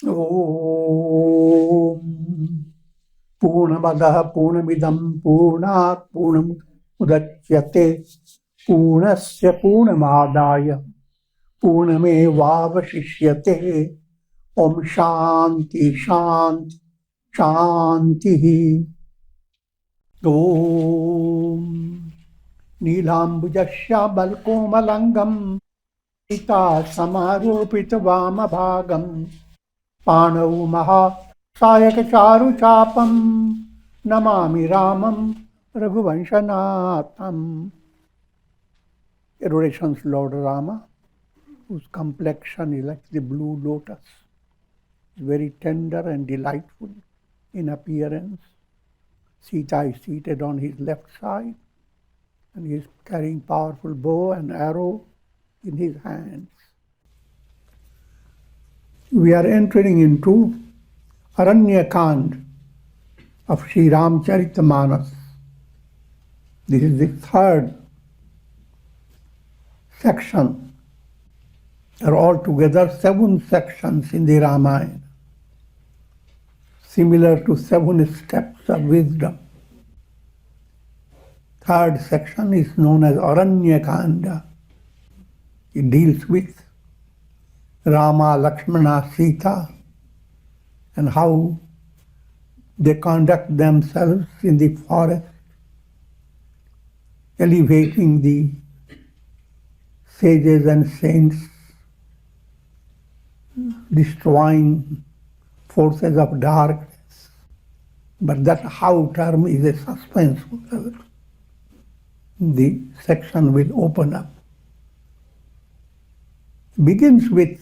Om Puurnnam-Adah Puurnnam-Idam Puurnat Puurnam-Udachyate Purnasya Puurnamadaya Purnamevavashishyate. Om Shanti Shanti Shanti. Om Neelambujasya Balkomalangam Ita Samaropita Vamabhagam Panau Maha Sayaka Charu Chapam Namami Ramam Raghuvanshanatham. Adorations Lord Rama, whose complexion is like the blue lotus, very tender and delightful in appearance. Sita is seated on his left side, and he is carrying powerful bow and arrow in his hands. We are entering into Aranyakanda of Sri Ramcharitmanas. This is the third section. There are altogether 7 sections in the Ramayana, similar to 7 steps of wisdom. Third section is known as Aranyakanda. It deals with Rama, Lakshmana, Sita, and how they conduct themselves in the forest, elevating the sages and saints, destroying forces of darkness. But that how term is a suspenseful. The section will open up. Begins with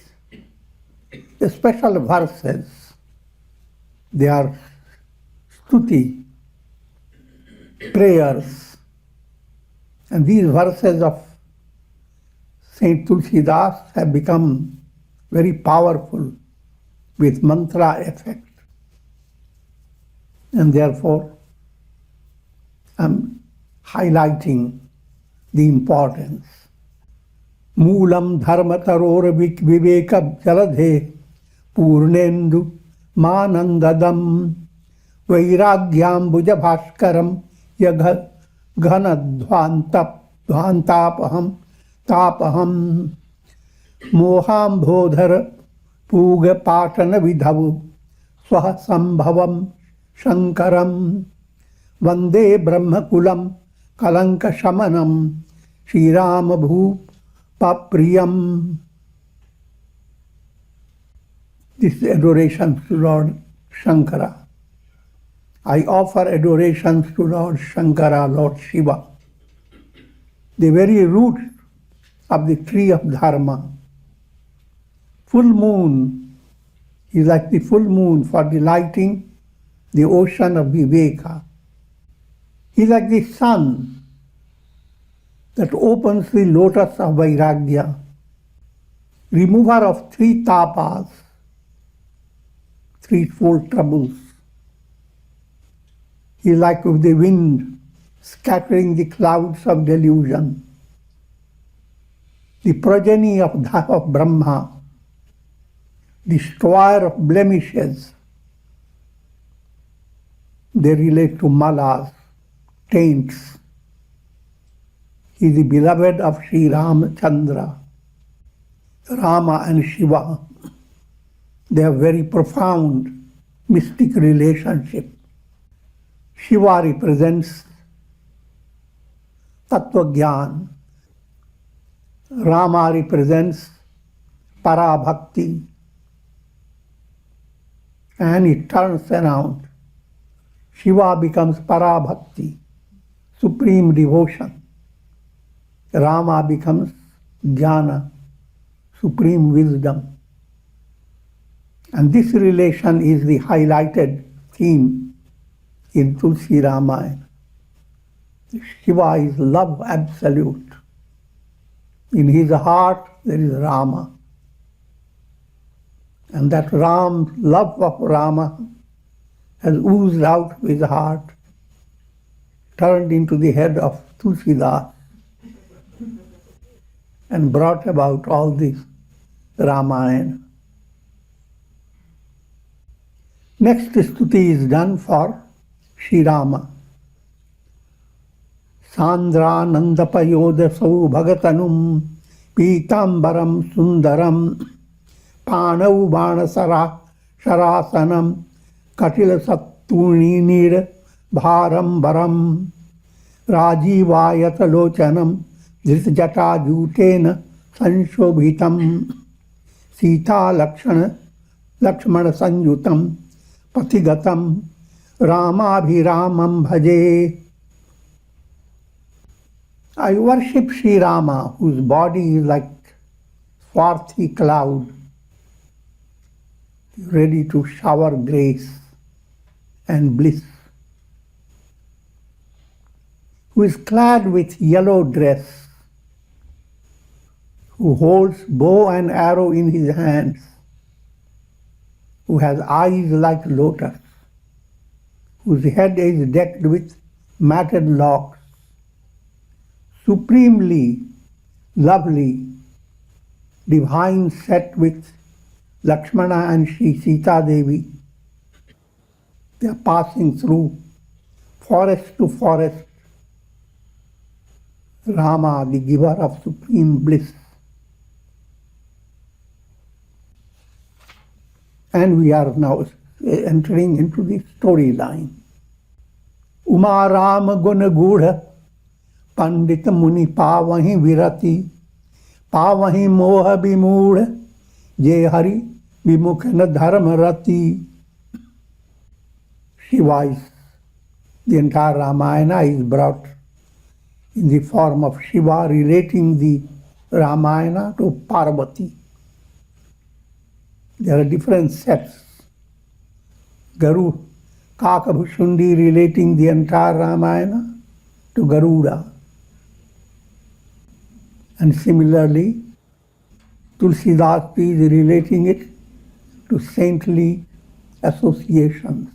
the special verses. They are stuti, prayers. And these verses of Saint Tulsi have become very powerful with mantra effect. And therefore, I'm highlighting the importance. Moolam dharmataror vivekabuddhi purnendu manandadam vairagyambuja bhaskaram yagha ghanadhvantapaham tapaham mohambodhar puga patana vidhavu swaha sambhavam shankaram vande brahmakulam kalanka shamanam Shri Rama bhu papriyam. This is adoration to Lord Shankara. I offer adorations to Lord Shankara, Lord Shiva, the very root of the tree of Dharma. Full moon is like the full moon for delighting the ocean of Viveka. He is like the sun that opens the lotus of Vairagya, remover of 3 tapas, 3-fold troubles. He is like the wind scattering the clouds of delusion, the progeny of Brahma, destroyer of blemishes. They relate to malas, taints. He is the beloved of Sri Ramachandra, Rama and Shiva. They have very profound mystic relationship. Shiva represents Tattva Gyan. Rama represents Para Bhakti. And it turns around. Shiva becomes Para Bhakti, supreme devotion. Rama becomes Jnana, supreme wisdom. And this relation is the highlighted theme in Tulsi Ramayana. Shiva is love absolute. In his heart there is Rama. And that love of Rama has oozed out of his heart, turned into the head of Tulsidas, and brought about all this Ramayana. Next stuti is done for Sri Rama. Sandra Nandapayodasau Bhagatanum Pitambaram Sundaram Panau Banasara Sharasanam Katila Sattuni Nir Bharam Baram Rajivayata Lochanam Dhritjata Jutena Sanshobhitam Sita Lakshmana Sanjutam Patigatam Ramabhiramam Bhaje. I worship Sri Rama, whose body is like swarthy cloud, ready to shower grace and bliss, who is clad with yellow dress, who holds bow and arrow in his hands, who has eyes like lotus, whose head is decked with matted locks, supremely lovely, divine, set with Lakshmana and Sri Sita Devi. They are passing through forest to forest. Rama, the giver of supreme bliss. And we are now entering into the storyline. Uma Rama Guna Gudha Pandit Muni Pavahi Virati Pavahi Moha Bimudha Je Hari Vimukhana Dharma Rati. Shiva is, the entire Ramayana is brought in the form of Shiva relating the Ramayana to Parvati. There are different sets. Kakabhushundi relating the entire Ramayana to Garuda. And similarly, Tulsi Das is relating it to saintly associations.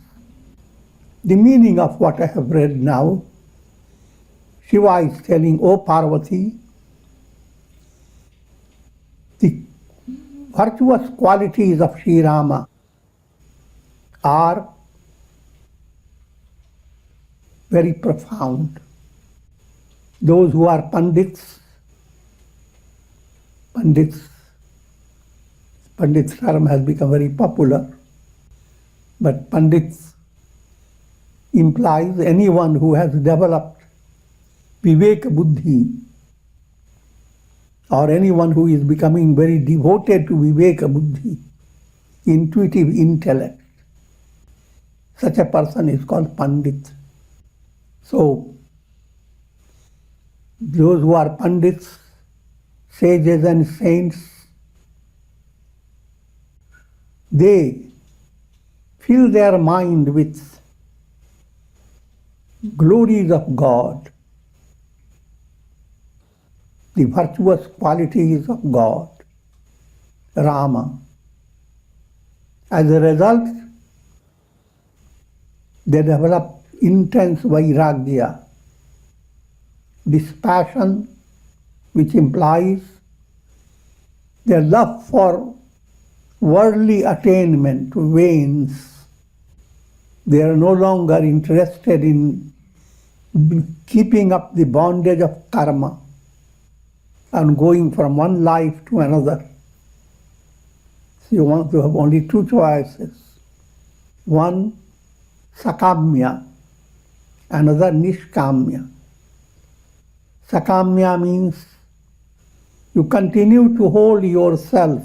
The meaning of what I have read now, Shiva is telling, O Parvati, the virtuous qualities of Sri Rama are very profound. Those who are Pandits term has become very popular, but Pandits implies anyone who has developed Vivekabuddhi, or anyone who is becoming very devoted to Vivekabuddhi, intuitive intellect. Such a person is called Pandit. So, those who are Pandits, sages and saints, they fill their mind with glories of God, the virtuous qualities of God, Rama. As a result, they develop intense vairagya, dispassion, which implies their love for worldly attainment wanes. They are no longer interested in keeping up the bondage of karma and going from one life to another. So you want to have only two choices. One, sakamya, another nishkamya. Sakamya means you continue to hold yourself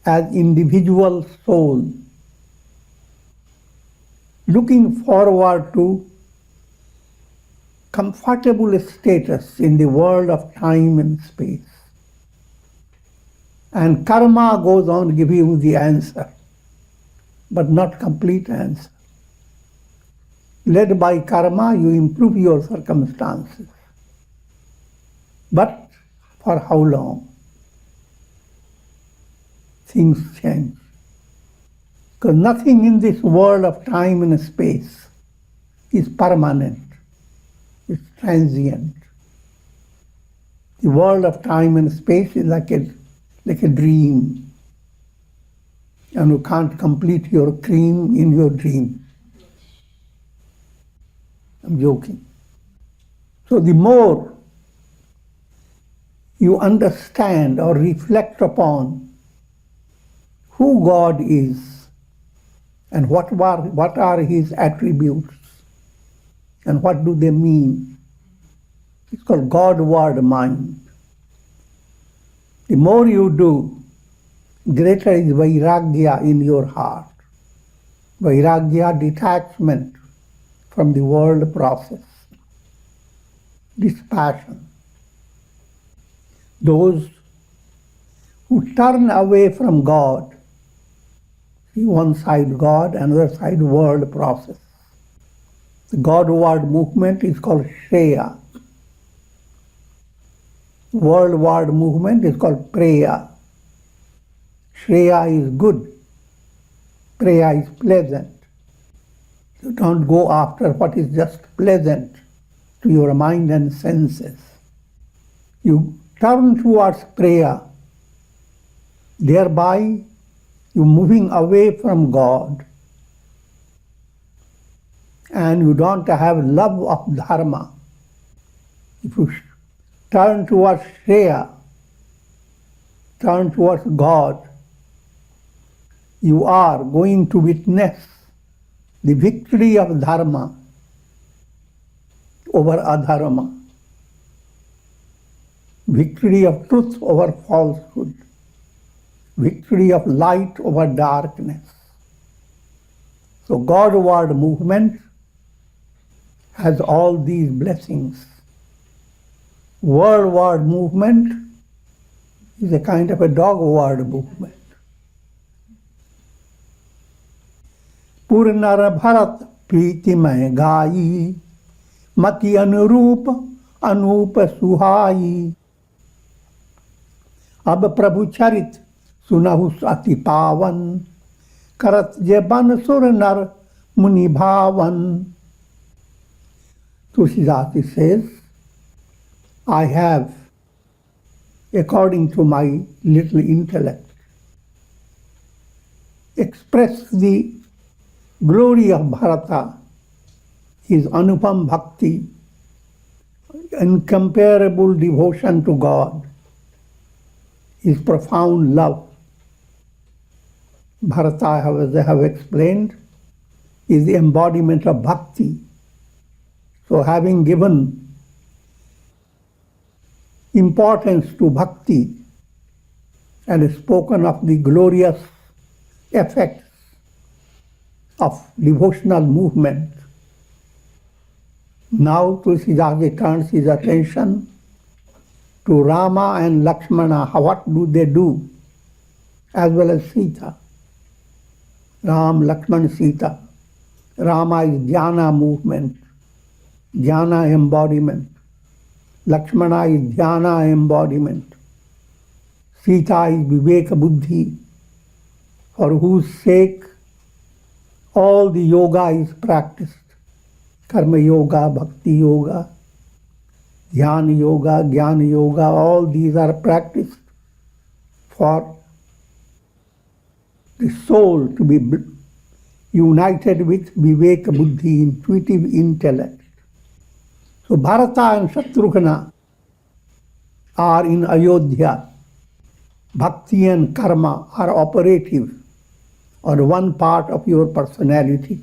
as individual soul, looking forward to comfortable status in the world of time and space. And karma goes on giving you the answer, but not complete answer. Led by karma, you improve your circumstances. But for how long? Things change. Because nothing in this world of time and space is permanent. It's transient. The world of time and space is like a dream. and you can't complete your cream in your dream. I'm joking. So the more you understand or reflect upon who God is and what are His attributes and what do they mean, it's called Godward mind. The more you do, greater is vairagya in your heart. Vairagya, detachment from the world process. Dispassion. Those who turn away from God, see, one side God, another side world process. The Godward movement is called Shreya. Worldward movement is called Preya. Shreya is good. Preya is pleasant. You don't go after what is just pleasant to your mind and senses. You turn towards Preya. Thereby, you're moving away from God. And you don't have love of dharma. If you turn towards Shreya, turn towards God, you are going to witness the victory of dharma over adharma, victory of truth over falsehood, victory of light over darkness. So Godward movement has all these blessings. Worldward movement is a kind of a dogward movement. Purnar Bharat Priti Mai Gayi Mati Anurup Anup Suhai Ab Prabhu Charit Sunahus Ati Pavan Karat Jeban Surnar Muni Bhavan. Tulsi says, I have, according to my little intellect, expressed the glory of Bharata, his Anupam Bhakti, incomparable devotion to God, his profound love. Bharata, as I have explained, is the embodiment of Bhakti. So having given importance to Bhakti and spoken of the glorious effects of devotional movement, now Tulsi turns his attention to Rama and Lakshmana. What do they do? As well as Sita. Ram, Lakshman, Sita. Rama is Jnana movement, Jnana embodiment. Lakshmana is Jnana embodiment. Sita is Vivekabuddhi, for whose sake all the yoga is practiced. Karma yoga, bhakti yoga, dhyana yoga, jnana yoga, all these are practiced for the soul to be united with Vivekabuddhi, intuitive intellect. So Bharata and Shatrugna are in Ayodhya. Bhakti and karma are operative on one part of your personality.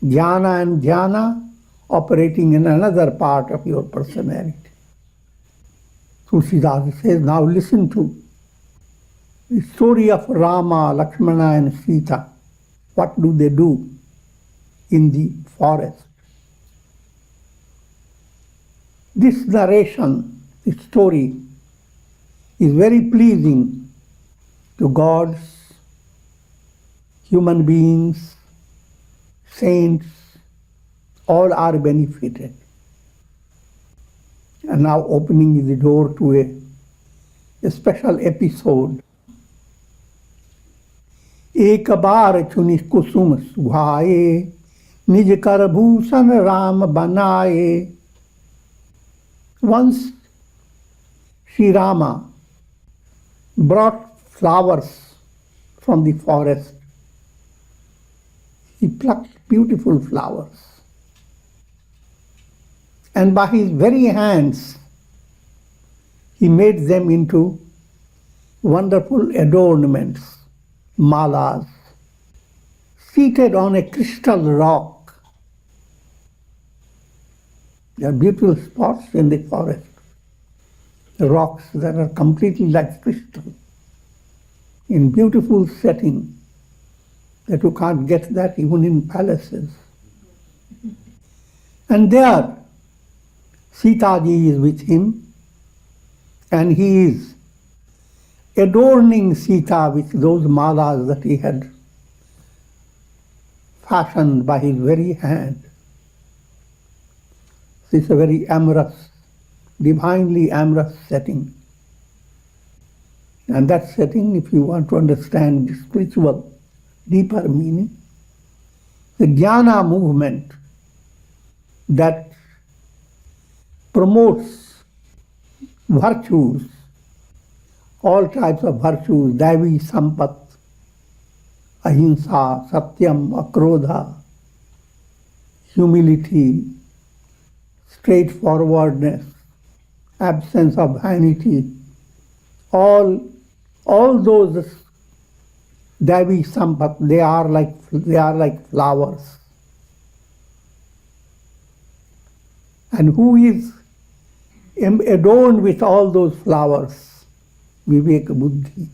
Jnana and dhyana operating in another part of your personality. Tulsi says, now listen to the story of Rama, Lakshmana and Sita. What do they do in the forest? This narration, this story, is very pleasing to gods, human beings, saints, all are benefited. And now opening the door to a special episode. एक बार चुनि कुसुम सुहाए निज कर भूषण राम बनाए. Once Sri Rama brought flowers from the forest. He plucked beautiful flowers. And by his very hands, he made them into wonderful adornments, malas, seated on a crystal rock. There are beautiful spots in the forest, the rocks that are completely like crystal, in beautiful setting, that you can't get that even in palaces. And there, Sitaji is with him, and he is adorning Sita with those malas that he had fashioned by his very hand. This is a very amorous, divinely amorous setting. And that setting, if you want to understand the spiritual, deeper meaning, the Jnana movement that promotes virtues, all types of virtues, Daivi Sampat, Ahimsa, Satyam, Akrodha, humility, straightforwardness, absence of vanity, all those Daivi Sampat, they are like flowers. And who is adorned with all those flowers? Vivekabuddhi.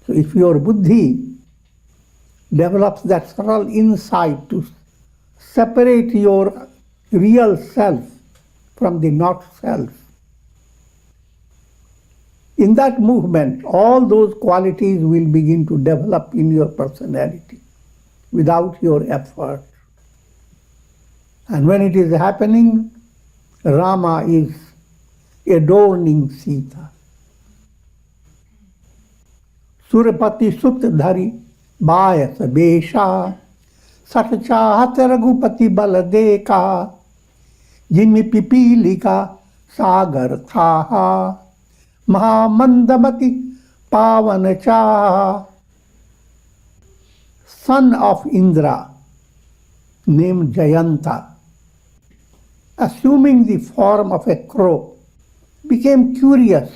So if your buddhi develops that subtle insight to separate your real self from the not self, in that movement, all those qualities will begin to develop in your personality without your effort. And when it is happening, Rama is adorning Sita. Surapati Sut Dhari Bayas Besha Sat Chahat Raghupati Baladeka Jimi Pipilika Sagar Thaha Mahamandamati Pavanacha. Son of Indra, named Jayanta, assuming the form of a crow, became curious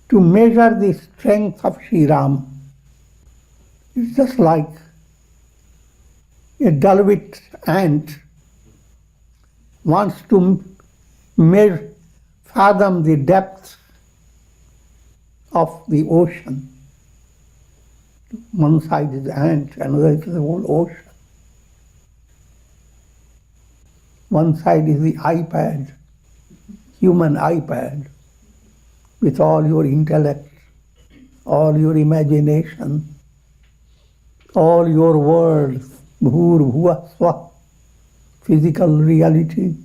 to measure the strength of Sri Rama. It's just like a dull-witted ant wants to fathom the depth of the ocean. One side is the ant, another is the whole ocean. One side is the iPad, human iPad, with all your intellect, all your imagination, all your words, bhur, bhuva, swa, physical reality,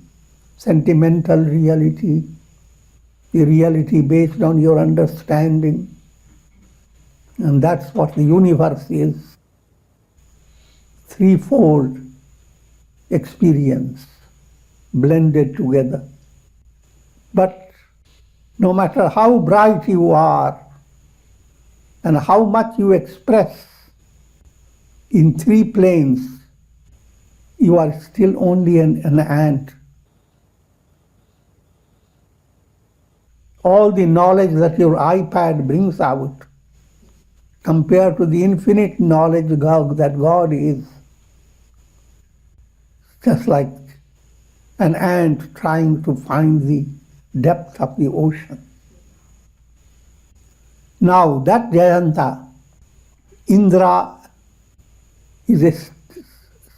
sentimental reality, the reality based on your understanding. And that's what the universe is. Threefold experience blended together. But no matter how bright you are and how much you express in three planes, you are still only an ant. All the knowledge that your iPad brings out compared to the infinite knowledge that God is, just like an ant trying to find the depth of the ocean. Now that Jayanta, Indra, is a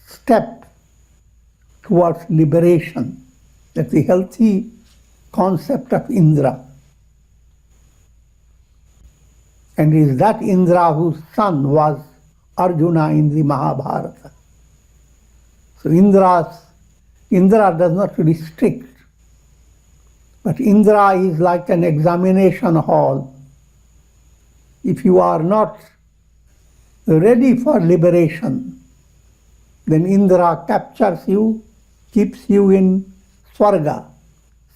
step towards liberation. That's the healthy concept of Indra. And it is that Indra whose son was Arjuna in the Mahabharata. So Indra does not restrict, but Indra is like an examination hall. If you are not ready for liberation, then Indra captures you, keeps you in Swarga,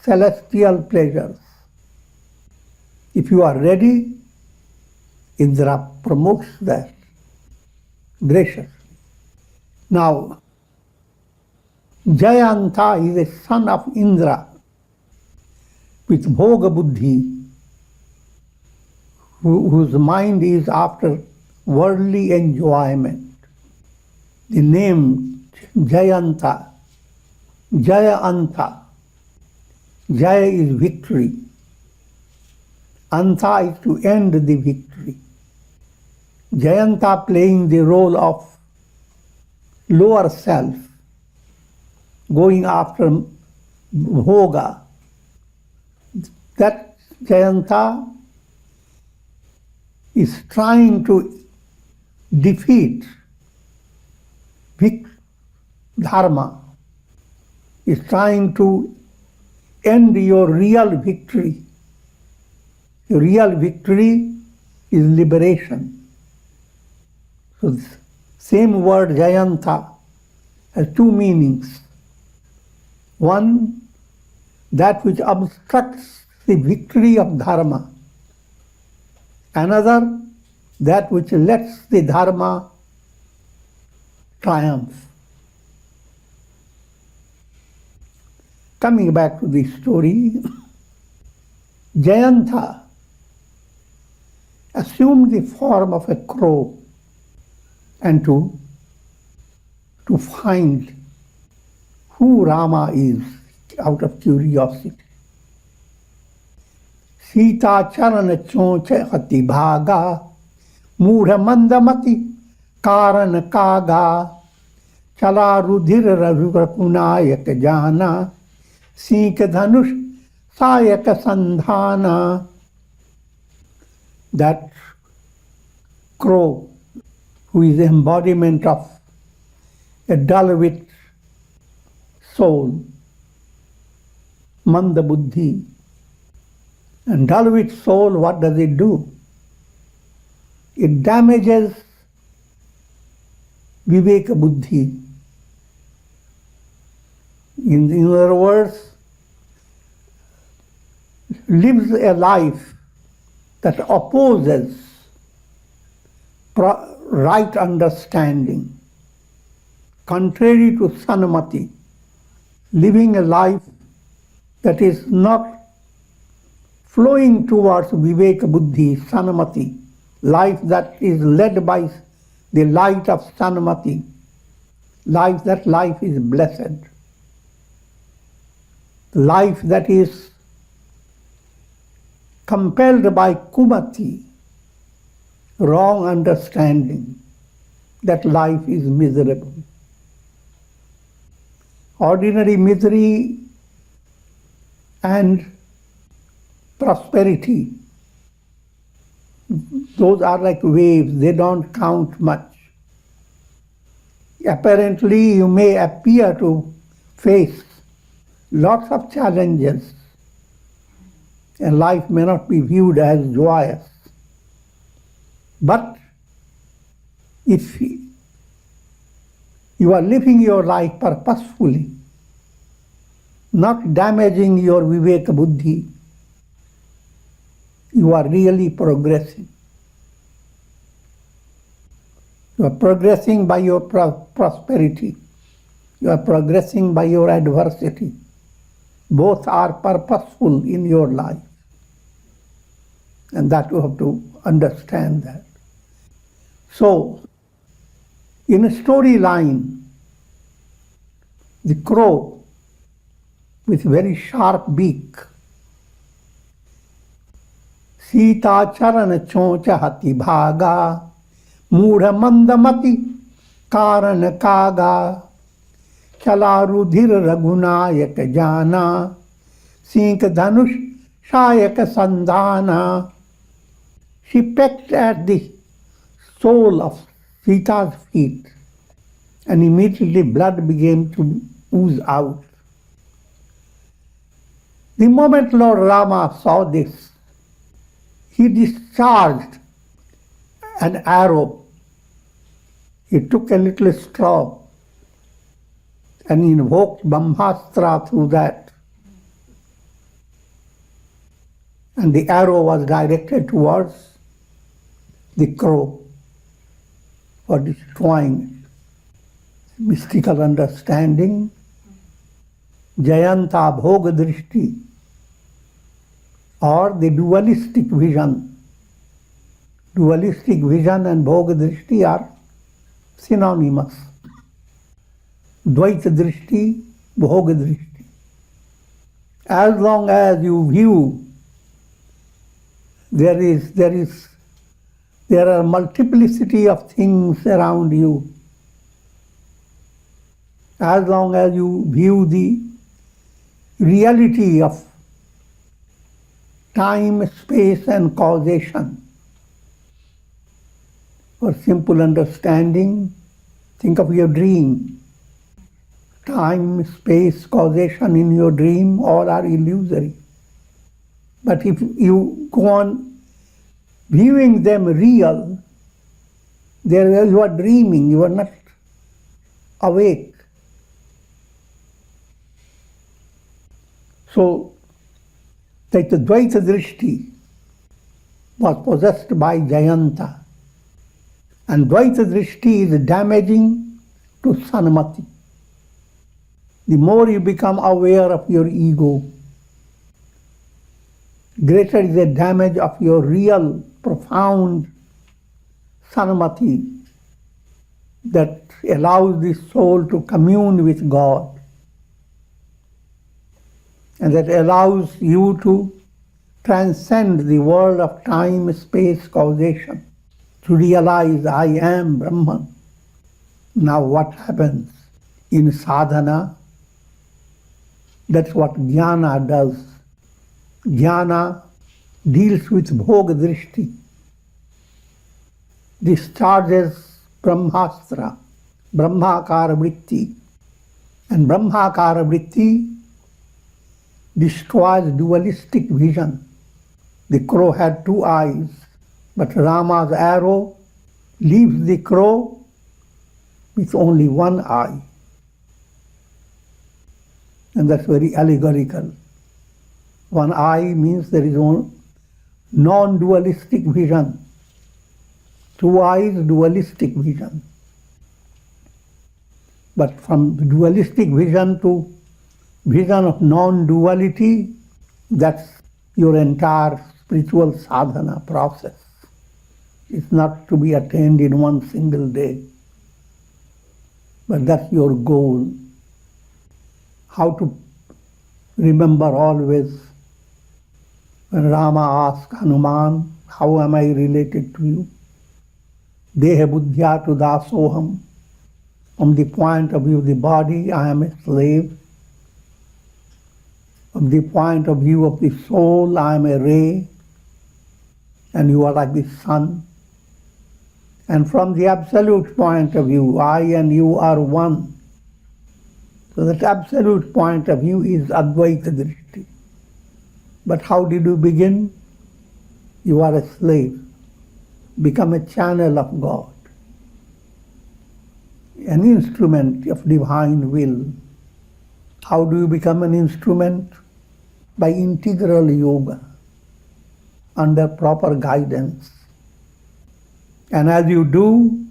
celestial pleasures. If you are ready, Indra promotes that. Gracious. Now, Jayanta is a son of Indra with Bhogabbuddhi, whose mind is after worldly enjoyment. The name Jayanta, Jaya-anta. Jaya is victory. Anta is to end the victory. Jayanta playing the role of lower self, going after bhoga. That Jayanta is trying to defeat dharma, is trying to end your real victory. Your real victory is liberation. So the same word Jayanta has two meanings. One, that which obstructs the victory of dharma. Another, that which lets the dharma triumph. Coming back to the story, Jayanta assumed the form of a crow and to find who Rama is out of curiosity. Sita charana chonche hati bhaga, mudha mandamati karana kaga, chala rudhir ravunayak jana, Sink dhanush sayaka sandhana. That crow, who is the embodiment of a dull-wit soul, manda buddhi. And dull-wit soul, what does it do? It damages Vivekabuddhi. In other words, lives a life that opposes right understanding, contrary to sanmati, living a life that is not flowing towards Vivekabuddhi, sanmati, life that is led by the light of sanmati, life is blessed, life that is compelled by kumati, wrong understanding, that life is miserable. Ordinary misery and prosperity, those are like waves, they don't count much. Apparently, you may appear to face lots of challenges, and life may not be viewed as joyous. But if you are living your life purposefully, not damaging your Vivekabuddhi, you are really progressing. You are progressing by your prosperity. You are progressing by your adversity. Both are purposeful in your life. And that you have to understand that. So, in a storyline, the crow with very sharp beak, Sita charana choncha hati bhaga, mudha mandamati karana kaga, chala rudhir raghunayak jana, sink dhanush shayaka sandhana. She pecked at the sole of Sita's feet, and immediately blood began to ooze out. The moment Lord Rama saw this, he discharged an arrow. He took a little straw and invoked Brahmastra through that. And the arrow was directed towards the crow, for destroying mystical understanding. Jayanta bhoga drishti, or the dualistic vision. Dualistic vision and bhoga drishti are synonymous. Dvaita drishti, bhoga drishti. As long as you view there are multiplicity of things around you, as long as you view the reality of time, space and causation. For simple understanding, think of your dream. Time, space, causation in your dream all are illusory. But if you go on viewing them real, there you are dreaming, you are not awake. So, that the Dvaita Drishti was possessed by Jayanta. And Dvaita Drishti is damaging to Sanmati. The more you become aware of your ego, greater is the damage of your real, profound Sanmati that allows the soul to commune with God, and that allows you to transcend the world of time, space, causation, to realize I am Brahman. Now what happens in sadhana? That's what Jnana does. Jnana deals with bhoga drishti, discharges brahmastra, brahmakara vritti, and brahmakara vritti destroys dualistic vision. The crow had two eyes, but Rama's arrow leaves the crow with only one eye. And that's very allegorical. One eye means there is non-dualistic vision. Two eyes, dualistic vision. But from dualistic vision to vision of non-duality, that's your entire spiritual sadhana process. It's not to be attained in one single day. But that's your goal. How to remember always when Rama asked Hanuman, how am I related to you? Deha buddhya tu dasoham. From the point of view of the body, I am a slave. From the point of view of the soul, I am a ray, and you are like the sun. And from the absolute point of view, I and you are one. So that absolute point of view is Advaita Drishti. But how did you begin? You are a slave. Become a channel of God. An instrument of divine will. How do you become an instrument? By integral yoga, under proper guidance. And as you do,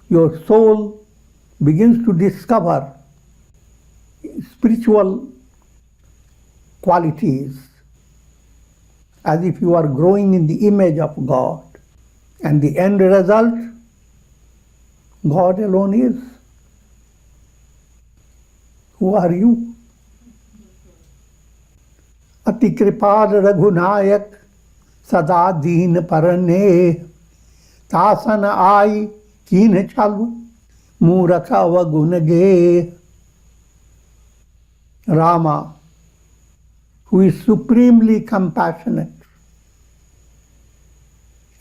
your soul begins to discover spiritual qualities, as if you are growing in the image of God. And the end result, God alone is. Who are you? Ati kripal raghunayak sada deen parane tasana ai kin chalu muraka vagunage. Rama, who is supremely compassionate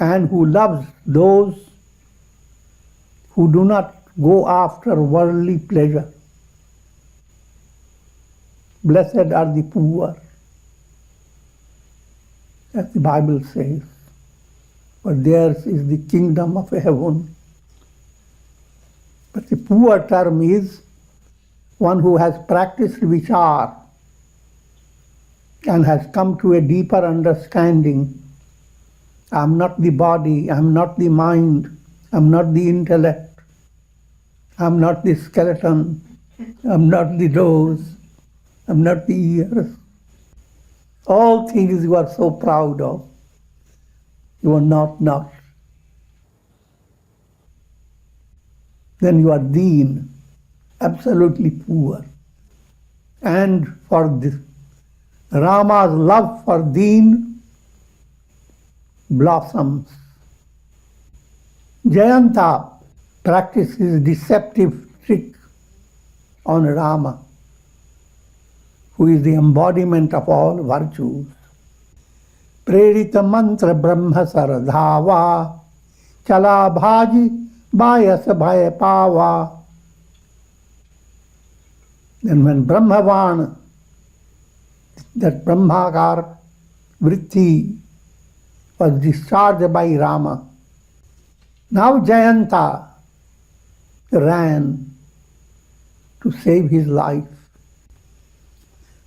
and who loves those who do not go after worldly pleasure. Blessed are the poor, as the Bible says, for theirs is the kingdom of heaven. But the poor term is one who has practiced vichar and has come to a deeper understanding I'm not the body, I'm not the mind, I'm not the intellect, I'm not the skeleton, I'm not the nose, I'm not the ears. All things you are so proud of, you are not. Then you are deen, absolutely poor. And for this, Rama's love for deen blossoms. Jayanta practices deceptive trick on Rama, who is the embodiment of all virtues. Prerita mantra brahma saradhava, chala bhaji bayas bhaya pava. Then when Brahmavan, that Brahmakar vritti was discharged by Rama, now Jayanta ran to save his life.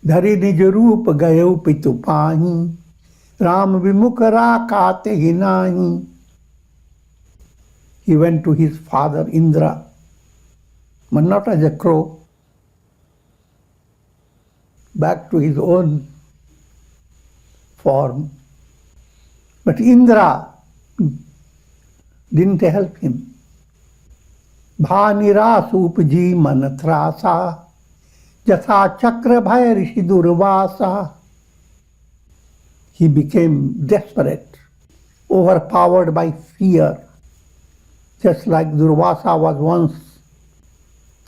Dhari nij roop gayo pitu pahi, Ram vimukara kate hinahi. He went to his father Indra, but not as a crow, back to his own form. But Indra didn't help him. Bhanira supji manatrasa, jatha chakra bhaya rishi durvasa. He became desperate, overpowered by fear, just like Durvasa was once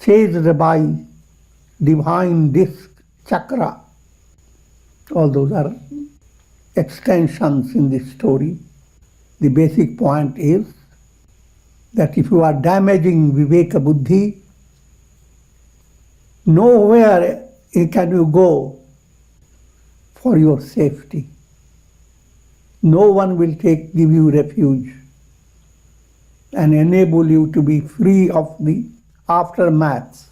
chased by divine disc chakra. All those are extensions in this story. The basic point is that if you are damaging Vivekabuddhi, nowhere can you go for your safety. No one will give you refuge and enable you to be free of the aftermaths.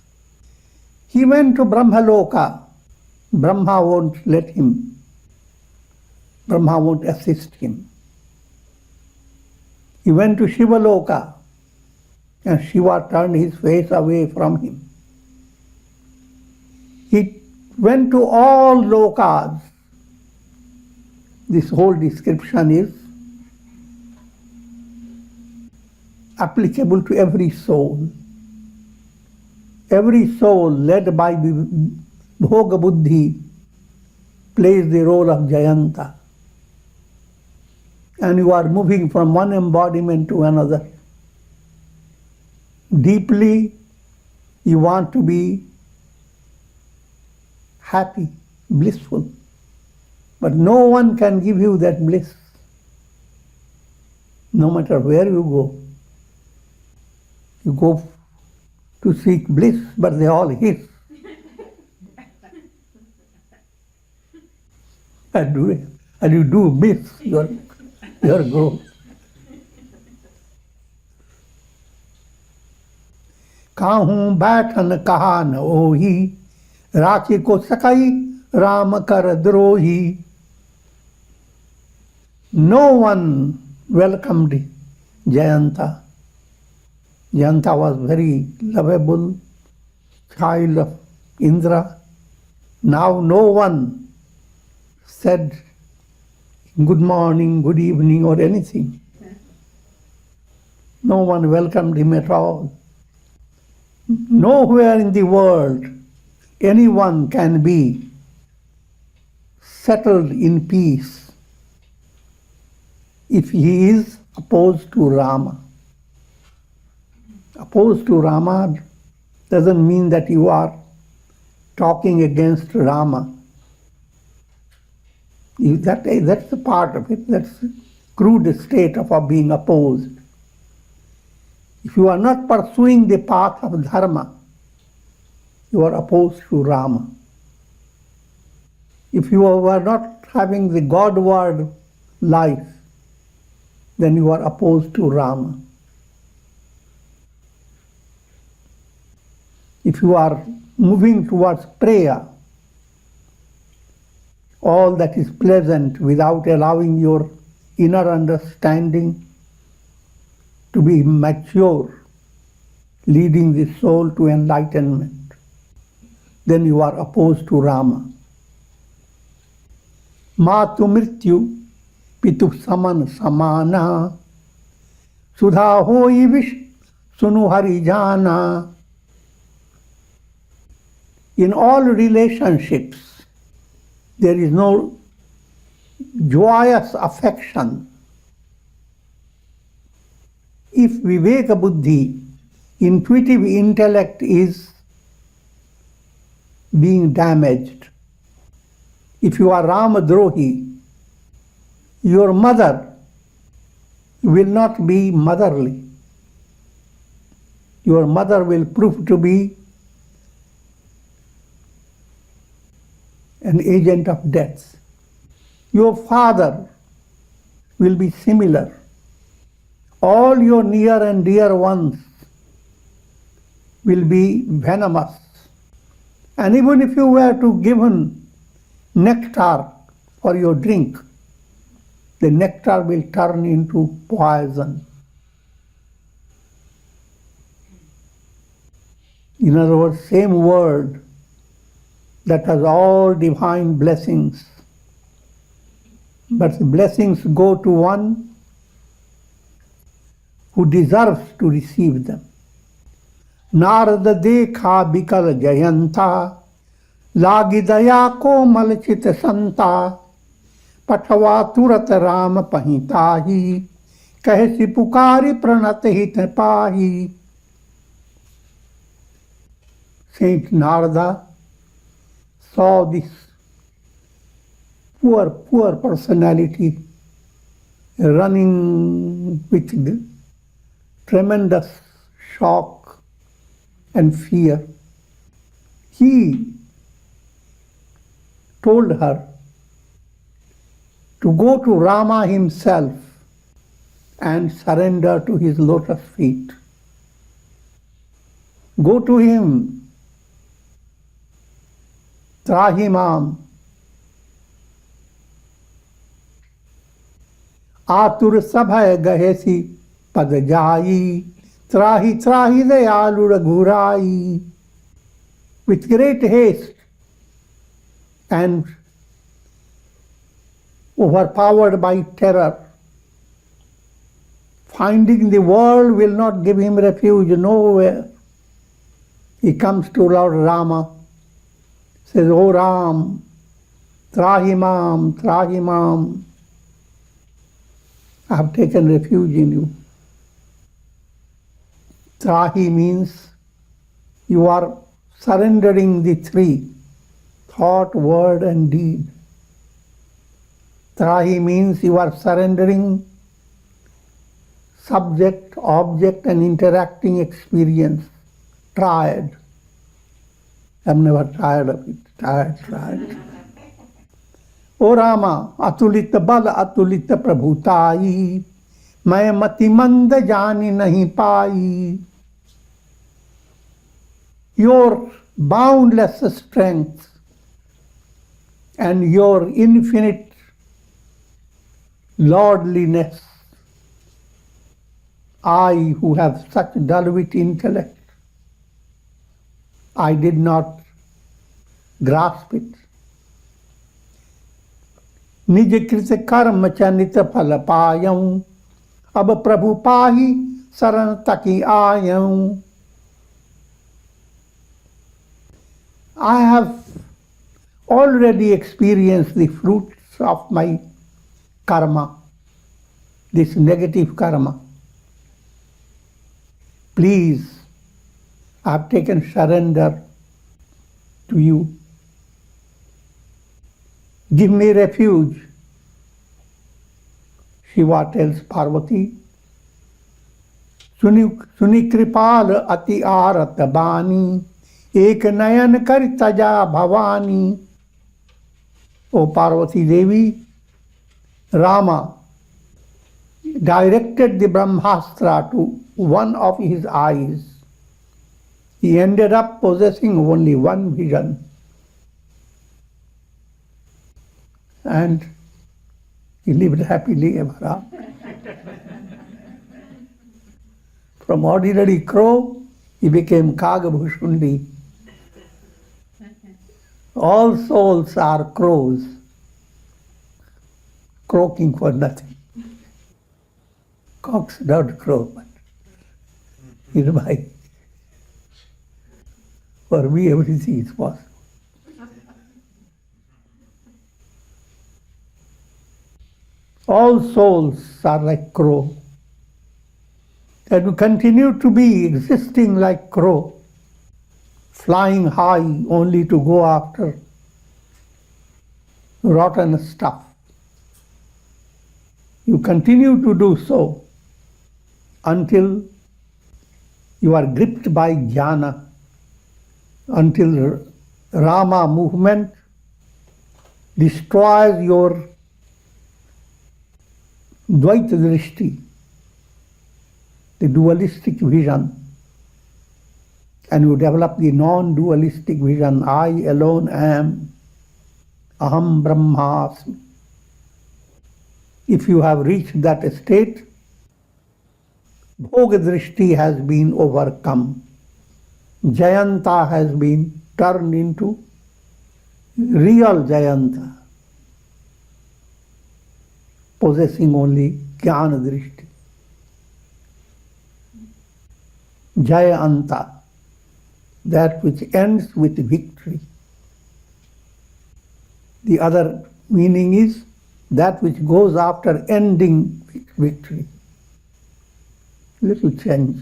He went to Brahmaloka. Brahma won't let him. Brahma won't assist him. He went to Shivaloka, and Shiva turned his face away from him. He went to all lokas. This whole description is applicable to every soul. Every soul led by Vivekabuddhi plays the role of Jayanta. And you are moving from one embodiment to another. Deeply, you want to be happy, blissful. But no one can give you that bliss, no matter where you go. You go to seek bliss, but they all hiss. And you do miss your growth. Kahun baithan kaha na ohi, Rakhi ko sakai Ram kar drohi. No one welcomed Jayanta. Jayanta was very lovable child of Indra. Now no one said good morning, good evening or anything. No one welcomed him at all. Nowhere in the world anyone can be settled in peace if he is opposed to Rama. Opposed to Rama doesn't mean that you are talking against Rama. That's a part of it. That's the crude state of being opposed. If you are not pursuing the path of dharma, you are opposed to Rama. If you are not having the Godward life, then you are opposed to Rama. If you are moving towards prayer, all that is pleasant without allowing your inner understanding to be mature, leading the soul to enlightenment, then you are opposed to Rama. Matu mrityu pitu saman samana sudha hoi vish sunu hari jana. In all relationships, there is no joyous affection if Vivekabuddhi, intuitive intellect, is being damaged. If you are Ramadrohi, your mother will not be motherly. Your mother will prove to be an agent of death. Your father will be similar. All your near and dear ones will be venomous. And even if you were to give nectar for your drink, the nectar will turn into poison. In other words, same word that has all divine blessings, but the blessings go to one who deserves to receive them. Narada dekha bikal Jayanta, lagi daya ko malchit santa, patwa turat ram pahitahi, kahsi pukari pranat hit pahi. Saint Narada saw this poor personality running with tremendous shock and fear. He told her to go to Rama himself and surrender to his lotus feet. Go to him. Trahimam. Atur sabhay gahesi pad jai, trahi trahi dayalu raghurai. With great haste and overpowered by terror, finding the world will not give him refuge nowhere, he comes to Lord Rama, says, "O Ram, Trahimam, Trahimam, I have taken refuge in you." Trahi means you are surrendering the three, thought, word and deed. Trahi means you are surrendering subject, object and interacting experience. Tried. I'm never tired of it. Tried. O Rama, atulita bala atulita prabhutai, main mati manda jani nahi pai. Your boundless strength and your infinite lordliness, I who have such dull-wit intellect, I did not grasp it. Nij krit karma chanita phala payam, ab prabhu pahi saran taki ayam. I have already experienced the fruits of my karma, this negative karma. Please, I have taken surrender to you. Give me refuge. Shiva tells Parvati, Suni kripal ati arat bani, ek nayan kar taja bhavani. O Parvati Devi, Rama directed the Brahmastra to one of his eyes. He ended up possessing only one vision. And He lived happily ever after. From ordinary crow, he became Kagabhushundi. All souls are crows, croaking for nothing. Cocks don't crow, but for me everything is possible. All souls are like crow. And we continue to be existing like crow, flying high only to go after rotten stuff. You continue to do so until you are gripped by Jnana, until Rama movement destroys your Dvaita Drishti, the dualistic vision, and you develop the non-dualistic vision. I alone am, aham brahmasmi. If you have reached that state, Bhoga Drishti has been overcome. Jayanta has been turned into real Jayanta, possessing only Jnana Drishti. Jayanta, that which ends with victory. The other meaning is that which goes after ending victory. Little change.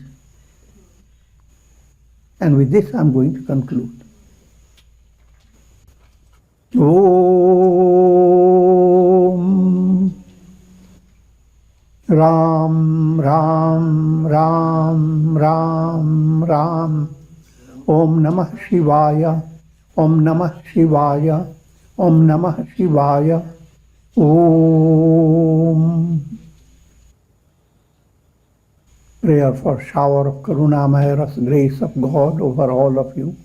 And with this I'm going to conclude. Om Ram Ram Ram Ram Ram. Om Namah Shivaya. Om Namah Shivaya. Om Namah Shivaya. Om. Prayer for shower of Karunamaya Ras, grace of God over all of you,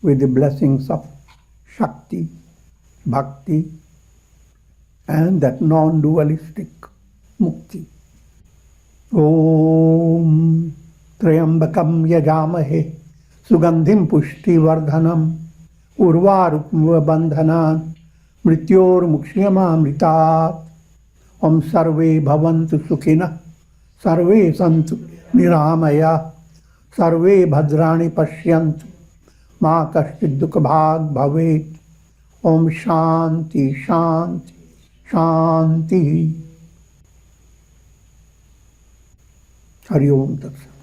with the blessings of Shakti, Bhakti, and that non-dualistic Mukti. Om Trayambakam Yajamahe Sugandhim Pushti Vardhanam Urvarupma Bandhanan Mrityor Mukshyamamritat. Om Sarve Bhavantu Sukhina Sarve Santu Niramaya Sarve Bhadrani Pashyantu Ma Kashchid Dukhabhag Bhavet. Om Shanti Shanti Shanti. Hari Om Tat Sat.